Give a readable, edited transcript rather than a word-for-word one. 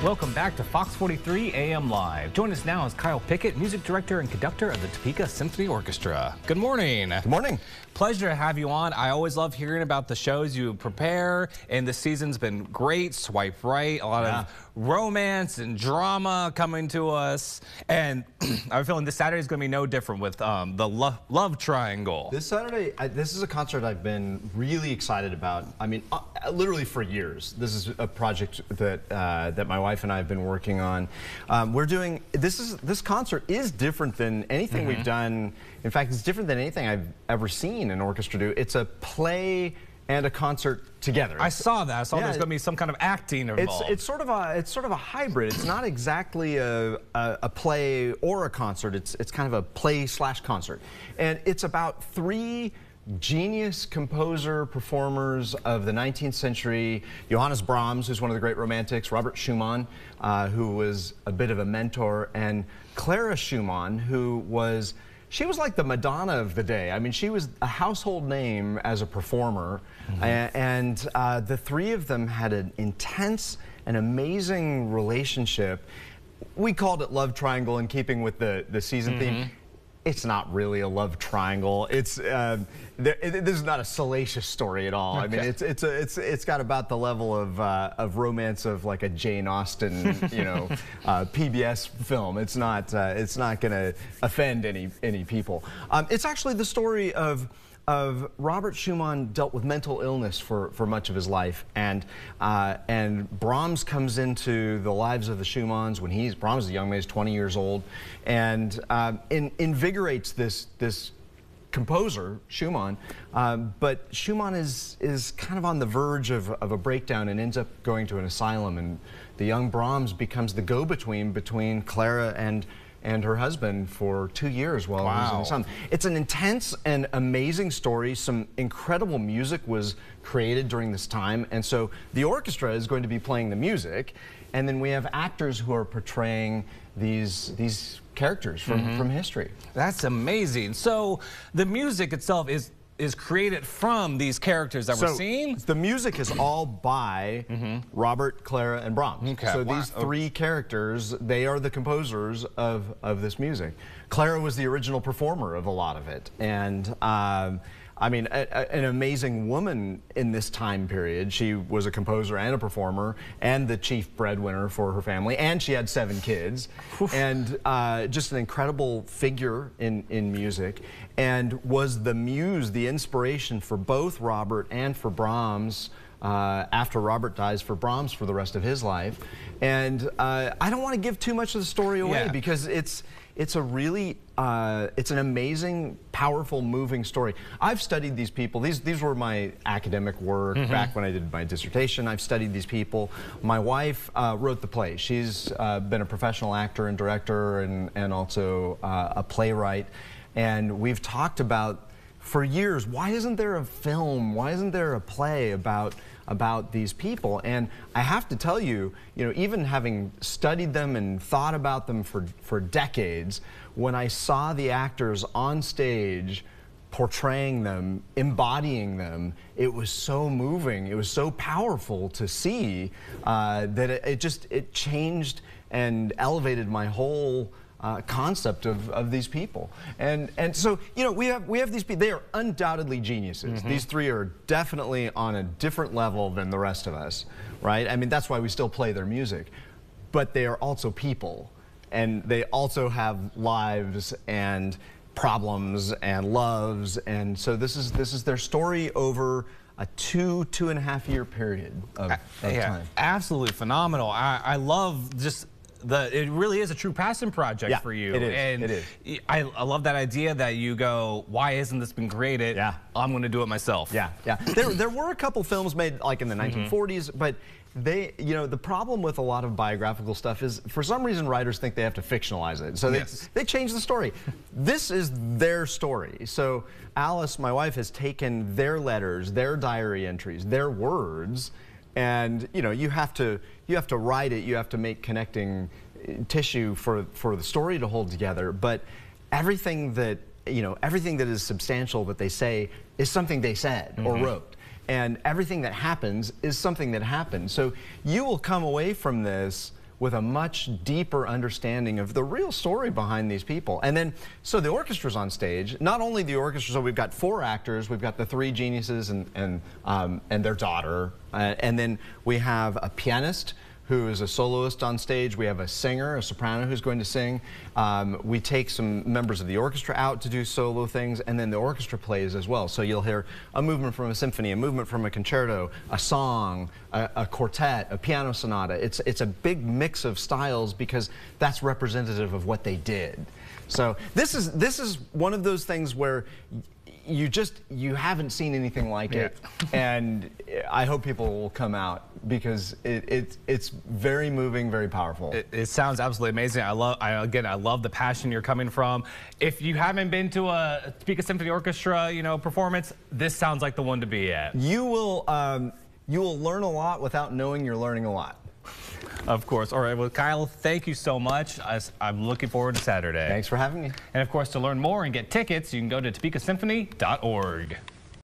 Welcome back to Fox 43 AM Live. Join us now is Kyle Pickett, music director and conductor of the Topeka Symphony Orchestra. Good morning. Good morning. Pleasure to have you on. I always love hearing about the shows you prepare, and this season's been great. Swipe Right, a lot of romance and drama coming to us, and I have a feeling this Saturday is going to be no different with the love triangle. This Saturday, this is a concert I've been really excited about. I mean, literally for years. This is a project that that my wife and I have been working on. We're doing this concert is different than anything we've done. In fact, it's different than anything I've ever seen an orchestra do. It's a play and a concert together. I saw that. I saw there's going to be some kind of acting involved. It's sort of a hybrid. It's not exactly a play or a concert. It's kind of a play/concert, and it's about three genius composer performers of the 19th century. Johannes Brahms, who's one of the great romantics, Robert Schumann, who was a bit of a mentor, and Clara Schumann, who was like the Madonna of the day. I mean, she was a household name as a performer, and the three of them had an intense and amazing relationship. We called it Love Triangle in keeping with the season theme. It's not really a love triangle. It's this is not a salacious story at all. Okay. I mean, it's got about the level of romance of like a Jane Austen, you know, PBS film. It's not going to offend any people. It's actually the story of Robert Schumann dealt with mental illness for much of his life, and Brahms comes into the lives of the Schumanns when Brahms is a young man, he's 20 years old, and invigorates this composer, Schumann, but Schumann is kind of on the verge of a breakdown and ends up going to an asylum, and the young Brahms becomes the go-between between Clara and her husband for 2 years while he was in the sun. It's an intense and amazing story. Some incredible music was created during this time, and so the orchestra is going to be playing the music, and then we have actors who are portraying these characters from history. That's amazing. So the music itself is created from these characters that we're seeing? The music is all by Robert, Clara, and Brahms. Okay. So these three characters, they are the composers of this music. Clara was the original performer of a lot of it, and I mean, an amazing woman in this time period. She was a composer and a performer and the chief breadwinner for her family, and she had 7 kids. And just an incredible figure in music, and was the muse, the inspiration for both Robert and for Brahms after Robert dies, for Brahms for the rest of his life. And I don't want to give too much of the story away because it's a really it's an amazing, powerful, moving story. I've studied these people. These were my academic work back when I did my dissertation. I've studied these people. My wife wrote the play. She's been a professional actor and director, and also a playwright. And we've talked about for years, why isn't there a film? Why isn't there a play about these people? And I have to tell you, even having studied them and thought about them for decades, when I saw the actors on stage portraying them, embodying them, it was so moving, it was so powerful to see that it changed and elevated my whole concept of these people. And so, we have these people. They are undoubtedly geniuses. These three are definitely on a different level than the rest of us, right? I mean, that's why we still play their music. But they are also people, and they also have lives and problems and loves, and so this is their story over a 2.5 year period of time. Absolutely phenomenal. I love just it really is a true passion project for you. It is. And it is. I love that idea that you go, why isn't this been created? I'm going to do it myself. There were a couple films made like in the 1940s, but the problem with a lot of biographical stuff is, for some reason, writers think they have to fictionalize it. So they change the story. This is their story. So Alice, my wife, has taken their letters, their diary entries, their words, and you have to write it. You have to make connecting tissue for the story to hold together. But everything that is substantial that they say is something they said or wrote. And everything that happens is something that happened. So you will come away from this with a much deeper understanding of the real story behind these people. And then, so the orchestra's on stage. Not only the orchestra, so we've got 4 actors, we've got the 3 geniuses and their daughter, and then we have a pianist who is a soloist on stage. We have a singer, a soprano who's going to sing. We take some members of the orchestra out to do solo things, and then the orchestra plays as well. So you'll hear a movement from a symphony, a movement from a concerto, a song, a quartet, a piano sonata. It's a big mix of styles because that's representative of what they did. So this is one of those things where you haven't seen anything like it, and I hope people will come out because it's very moving, very powerful. It sounds absolutely amazing. I love the passion you're coming from. If you haven't been to a Topeka Symphony Orchestra, performance, this sounds like the one to be at. You will learn a lot without knowing you're learning a lot. Of course. All right. Well, Kyle, thank you so much. I'm looking forward to Saturday. Thanks for having me. And of course, to learn more and get tickets, you can go to topekasymphony.org.